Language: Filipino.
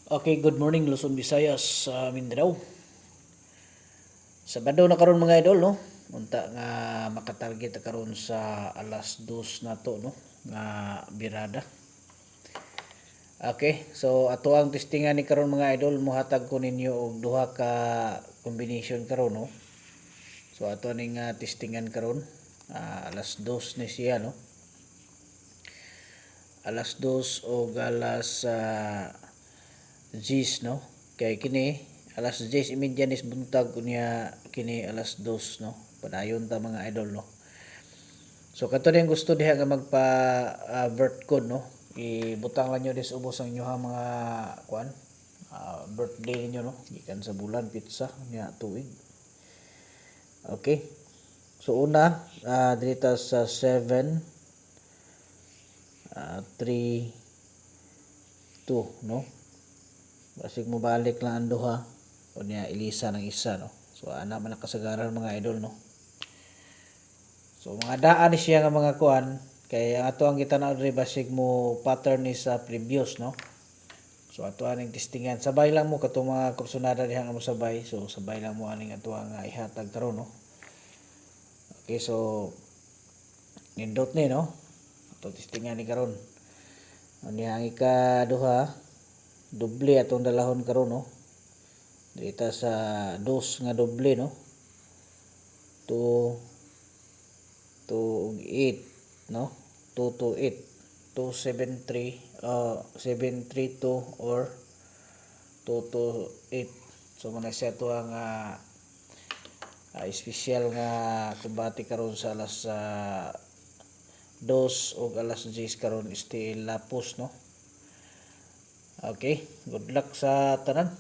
Okay, good morning Luzon, Visayas, sa Mindanao. Sabado na karon mga idol, no? Unta nga makatarget na karon sa alas 2 na to, no? Nga birada. Okay, so ato ang testingan ni karon mga idol, muhatag ko ninyo og duha ka combination karon, no? So ato ning testingan karon, alas 2 ni siya, no? Alas 2 o alas 10, no? Kay kini alas 10:30 is buntag unya kini alas 2, no? Padayon ta mga idol, no? So kato din gusto diha nga magpa vert code, no? Ibutang lang nyo dis ubos ang inyo mga kuan birthday ninyo, no? Gikan sa bulan pizza nya tuig. Okay. So una dito sa 7 3 2, no? Basig mo balik lang ang duha o niya ilisa ng isa, no? So ana man nakasagaran mga idol, no? So mga daan ni siya nga mga kuan kay ang ato ang gitanaw diri basig mo pattern ni sa previous, no? So ato aning testingan sabay lang mo katong mga kursunada diha nga mo sabay. So sabay lang mo aning ato ang ihatag karon, no? Okay, so nindot ni, no? Ato testingan ni karon. Ani ang ikaduha doble atong dalahon karon, no? Dito sa dos nga doble, no? 2 2 8, no? 2 to 8 273 732 or 2 to 8. So muna siya to ang special nga kumbati karon sa alas 2 o alas 10 karon still lapos, no? Okay, good luck sa tanan.